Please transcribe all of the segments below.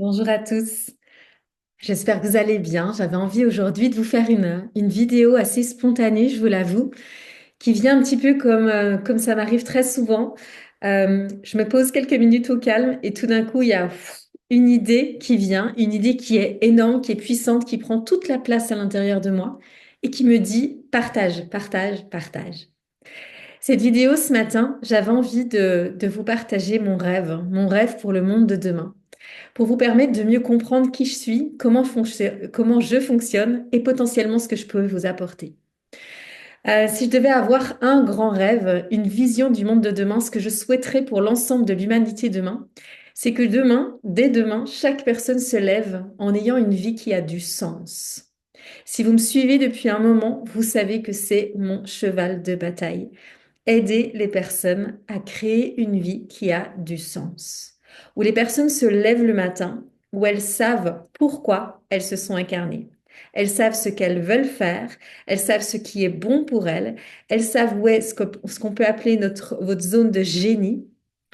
Bonjour à tous, j'espère que vous allez bien. J'avais envie aujourd'hui de vous faire une vidéo assez spontanée, je vous l'avoue, qui vient un petit peu comme ça m'arrive très souvent. Je me pose quelques minutes au calme et tout d'un coup, il y a une idée qui vient, une idée qui est énorme, qui est puissante, qui prend toute la place à l'intérieur de moi et qui me dit partage, partage, partage. Cette vidéo ce matin, j'avais envie de vous partager mon rêve pour le monde de demain pour vous permettre de mieux comprendre qui je suis, comment je fonctionne et potentiellement ce que je peux vous apporter. Si je devais avoir un grand rêve, une vision du monde de demain, ce que je souhaiterais pour l'ensemble de l'humanité demain, c'est que demain, dès demain, chaque personne se lève en ayant une vie qui a du sens. Si vous me suivez depuis un moment, vous savez que c'est mon cheval de bataille. Aider les personnes à créer une vie qui a du sens, où les personnes se lèvent le matin, où elles savent pourquoi elles se sont incarnées. Elles savent ce qu'elles veulent faire, elles savent ce qui est bon pour elles, elles savent où est ce qu'on peut appeler votre zone de génie,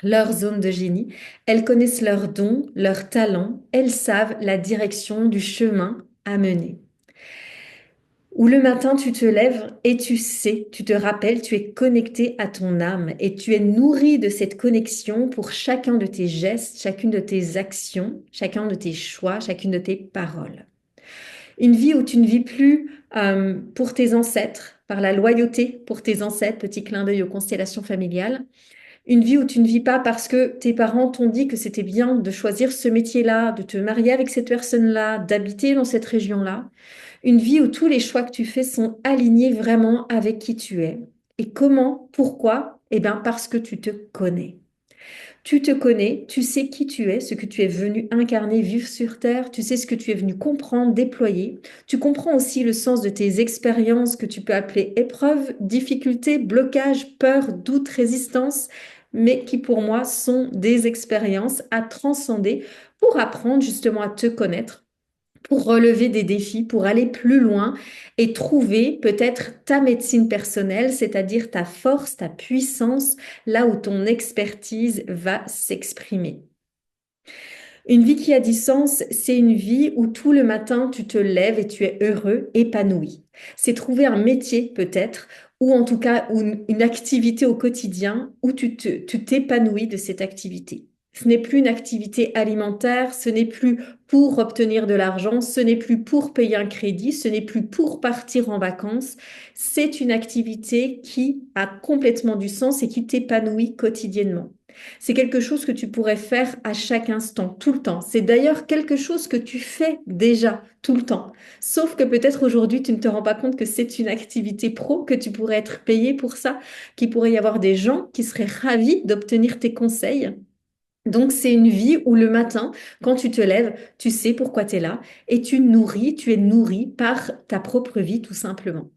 leur zone de génie. Elles connaissent leurs dons, leurs talents, elles savent la direction du chemin à mener. Où le matin, tu te lèves et tu sais, tu te rappelles, tu es connecté à ton âme et tu es nourri de cette connexion pour chacun de tes gestes, chacune de tes actions, chacun de tes choix, chacune de tes paroles. Une vie où tu ne vis plus pour tes ancêtres, par la loyauté pour tes ancêtres, petit clin d'œil aux constellations familiales. Une vie où tu ne vis pas parce que tes parents t'ont dit que c'était bien de choisir ce métier-là, de te marier avec cette personne-là, d'habiter dans cette région-là. Une vie où tous les choix que tu fais sont alignés vraiment avec qui tu es. Et comment? Pourquoi? Eh bien, parce que tu te connais. Tu te connais, tu sais qui tu es, ce que tu es venu incarner, vivre sur Terre, tu sais ce que tu es venu comprendre, déployer. Tu comprends aussi le sens de tes expériences que tu peux appeler épreuves, difficultés, blocages, peurs, doutes, résistances, mais qui pour moi sont des expériences à transcender pour apprendre justement à te connaître, pour relever des défis, pour aller plus loin et trouver peut-être ta médecine personnelle, c'est-à-dire ta force, ta puissance, là où ton expertise va s'exprimer. Une vie qui a du sens, c'est une vie où tout le matin tu te lèves et tu es heureux, épanoui. C'est trouver un métier peut-être, ou en tout cas une activité au quotidien où tu t'épanouis de cette activité. Ce n'est plus une activité alimentaire, ce n'est plus pour obtenir de l'argent, ce n'est plus pour payer un crédit, ce n'est plus pour partir en vacances. C'est une activité qui a complètement du sens et qui t'épanouit quotidiennement. C'est quelque chose que tu pourrais faire à chaque instant, tout le temps. C'est d'ailleurs quelque chose que tu fais déjà tout le temps. Sauf que peut-être aujourd'hui, tu ne te rends pas compte que c'est une activité pro, que tu pourrais être payé pour ça, qu'il pourrait y avoir des gens qui seraient ravis d'obtenir tes conseils. Donc, c'est une vie où le matin, quand tu te lèves, tu sais pourquoi tu es là et tu es nourri par ta propre vie, tout simplement.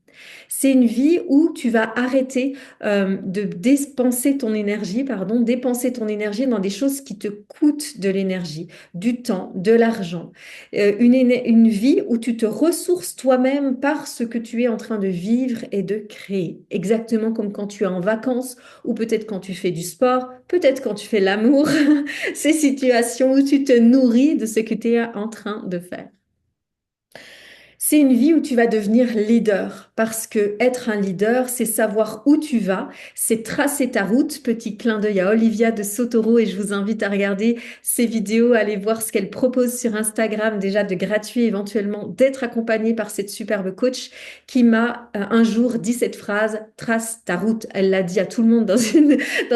C'est une vie où tu vas arrêter de dépenser ton énergie, pardon, dépenser ton énergie dans des choses qui te coûtent de l'énergie, du temps, de l'argent. Une vie où tu te ressources toi-même par ce que tu es en train de vivre et de créer. Exactement comme quand tu es en vacances ou peut-être quand tu fais du sport, peut-être quand tu fais l'amour. Ces situations où tu te nourris de ce que tu es en train de faire. C'est une vie où tu vas devenir leader parce que être un leader, c'est savoir où tu vas, c'est tracer ta route. Petit clin d'œil à Olivia de Sotoro et je vous invite à regarder ses vidéos, à aller voir ce qu'elle propose sur Instagram déjà de gratuit éventuellement, d'être accompagnée par cette superbe coach qui m'a un jour dit cette phrase, trace ta route. Elle l'a dit à tout le monde dans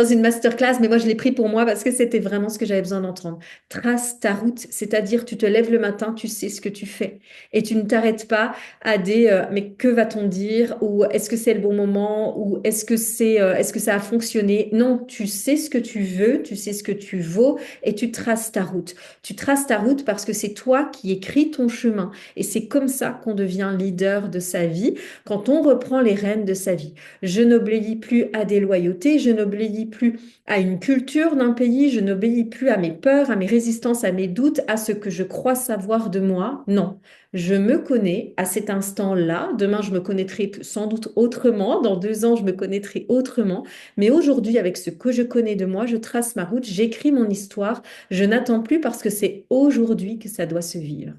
une masterclass, mais moi je l'ai pris pour moi parce que c'était vraiment ce que j'avais besoin d'entendre. Trace ta route, c'est-à-dire tu te lèves le matin, tu sais ce que tu fais et tu ne t'arrêtes pas à des mais que va-t-on dire ou est-ce que c'est le bon moment ou est-ce que ça a fonctionné? Non, tu sais ce que tu veux, tu sais ce que tu vaux et tu traces ta route. Tu traces ta route parce que c'est toi qui écris ton chemin et c'est comme ça qu'on devient leader de sa vie quand on reprend les rênes de sa vie. Je n'obéis plus à des loyautés, je n'obéis plus à une culture d'un pays, je n'obéis plus à mes peurs, à mes résistances, à mes doutes, à ce que je crois savoir de moi. Non. Je me connais à cet instant-là. Demain, je me connaîtrai sans doute autrement. Dans 2 ans, je me connaîtrai autrement. Mais aujourd'hui, avec ce que je connais de moi, je trace ma route, j'écris mon histoire. Je n'attends plus parce que c'est aujourd'hui que ça doit se vivre.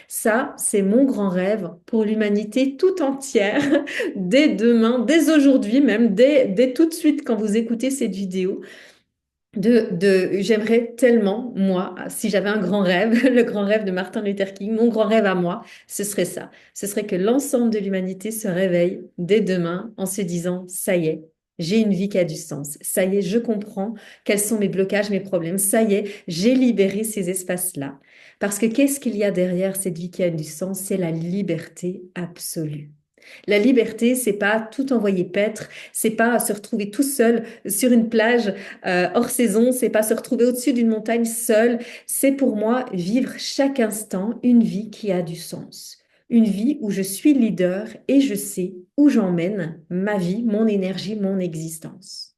Ça, c'est mon grand rêve pour l'humanité tout entière, dès demain, dès aujourd'hui même, dès tout de suite quand vous écoutez cette vidéo. J'aimerais tellement, moi, si j'avais un grand rêve, le grand rêve de Martin Luther King, mon grand rêve à moi, ce serait ça. Ce serait que l'ensemble de l'humanité se réveille dès demain en se disant, ça y est, j'ai une vie qui a du sens. Ça y est, je comprends quels sont mes blocages, mes problèmes. Ça y est, j'ai libéré ces espaces-là. Parce que qu'est-ce qu'il y a derrière cette vie qui a du sens? C'est la liberté absolue. La liberté, c'est pas tout envoyer paître, c'est pas se retrouver tout seul sur une plage hors saison, c'est pas se retrouver au-dessus d'une montagne seul. C'est pour moi vivre chaque instant une vie qui a du sens. Une vie où je suis leader et je sais où j'emmène ma vie, mon énergie, mon existence.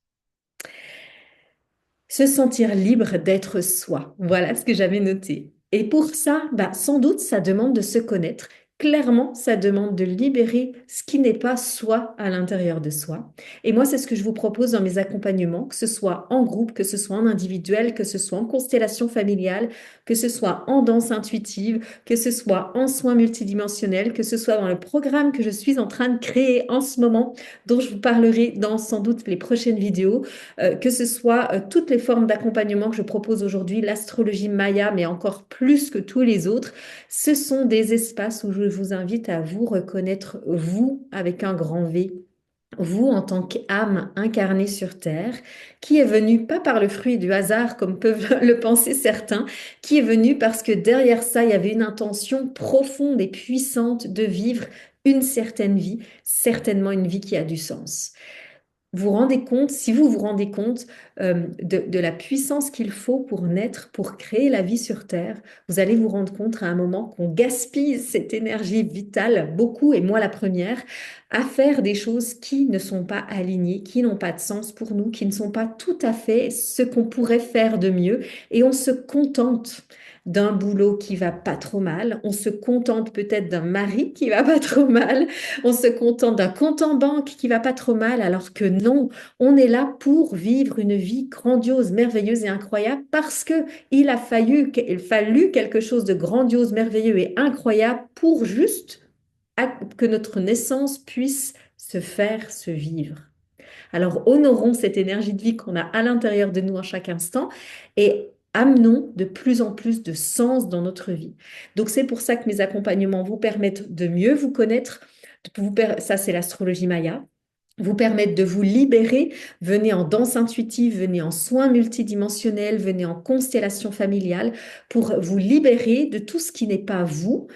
Se sentir libre d'être soi. Voilà ce que j'avais noté. Et pour ça, bah, sans doute, ça demande de se connaître. Clairement, ça demande de libérer ce qui n'est pas soi à l'intérieur de soi. Et moi, c'est ce que je vous propose dans mes accompagnements, que ce soit en groupe, que ce soit en individuel, que ce soit en constellation familiale, que ce soit en danse intuitive, que ce soit en soins multidimensionnels, que ce soit dans le programme que je suis en train de créer en ce moment, dont je vous parlerai dans sans doute les prochaines vidéos, que ce soit toutes les formes d'accompagnement que je propose aujourd'hui, l'astrologie Maya, mais encore plus que tous les autres, ce sont des espaces où je vous invite à vous reconnaître, vous, avec un grand V. Vous, en tant qu'âme incarnée sur Terre, qui est venue pas par le fruit du hasard, comme peuvent le penser certains, qui est venue parce que derrière ça, il y avait une intention profonde et puissante de vivre une certaine vie, certainement une vie qui a du sens. Vous rendez compte, si vous vous rendez compte de la puissance qu'il faut pour naître, pour créer la vie sur Terre, vous allez vous rendre compte à un moment qu'on gaspille cette énergie vitale, beaucoup, et moi la première, à faire des choses qui ne sont pas alignées, qui n'ont pas de sens pour nous, qui ne sont pas tout à fait ce qu'on pourrait faire de mieux, et on se contente d'un boulot qui va pas trop mal, on se contente peut-être d'un mari qui va pas trop mal, on se contente d'un compte en banque qui va pas trop mal, alors que non, on est là pour vivre une vie grandiose, merveilleuse et incroyable parce que il fallu quelque chose de grandiose, merveilleux et incroyable pour juste que notre naissance puisse se faire se vivre. Alors, honorons cette énergie de vie qu'on a à l'intérieur de nous à chaque instant et amenons de plus en plus de sens dans notre vie. Donc, c'est pour ça que mes accompagnements vous permettent de mieux vous connaître. Ça, c'est l'astrologie Maya. Vous permettre de vous libérer. Venez en danse intuitive, venez en soins multidimensionnels, venez en constellation familiale pour vous libérer de tout ce qui n'est pas vous.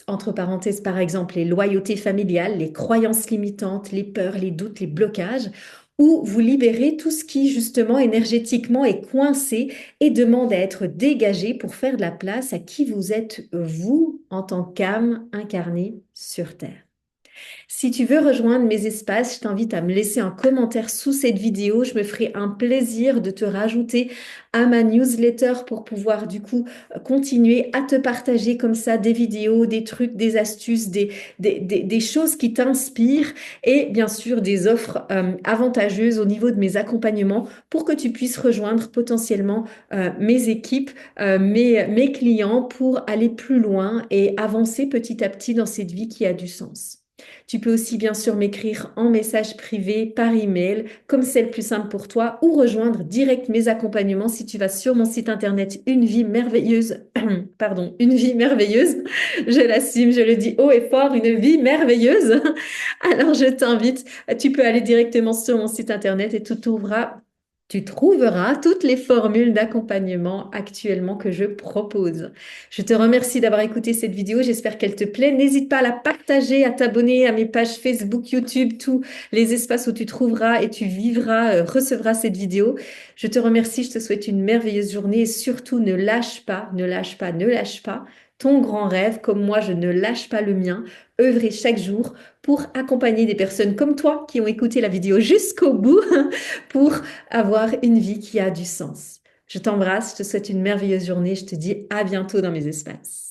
Entre parenthèses, par exemple, les loyautés familiales, les croyances limitantes, les peurs, les doutes, les blocages, ou vous libérer tout ce qui, justement, énergétiquement est coincé et demande à être dégagé pour faire de la place à qui vous êtes, vous, en tant qu'âme incarnée sur Terre. Si tu veux rejoindre mes espaces, je t'invite à me laisser un commentaire sous cette vidéo. Je me ferai un plaisir de te rajouter à ma newsletter pour pouvoir du coup continuer à te partager comme ça des vidéos, des trucs, des astuces, des choses qui t'inspirent et bien sûr des offres avantageuses au niveau de mes accompagnements pour que tu puisses rejoindre potentiellement mes équipes, mes clients pour aller plus loin et avancer petit à petit dans cette vie qui a du sens. Tu peux aussi bien sûr m'écrire en message privé, par email, comme c'est le plus simple pour toi, ou rejoindre direct mes accompagnements si tu vas sur mon site internet Une vie merveilleuse, pardon, Une vie merveilleuse, je l'assume, je le dis haut et fort, une vie merveilleuse. Alors je t'invite, tu peux aller directement sur mon site internet et tout t'ouvrira. Tu trouveras toutes les formules d'accompagnement actuellement que je propose. Je te remercie d'avoir écouté cette vidéo. J'espère qu'elle te plaît. N'hésite pas à la partager, à t'abonner à mes pages Facebook, YouTube, tous les espaces où tu trouveras et tu vivras, recevras cette vidéo. Je te remercie. Je te souhaite une merveilleuse journée et surtout ne lâche pas, ne lâche pas, ne lâche pas ton grand rêve comme moi, je ne lâche pas le mien. Œuvrer chaque jour pour accompagner des personnes comme toi qui ont écouté la vidéo jusqu'au bout pour avoir une vie qui a du sens. Je t'embrasse, je te souhaite une merveilleuse journée, je te dis à bientôt dans mes espaces.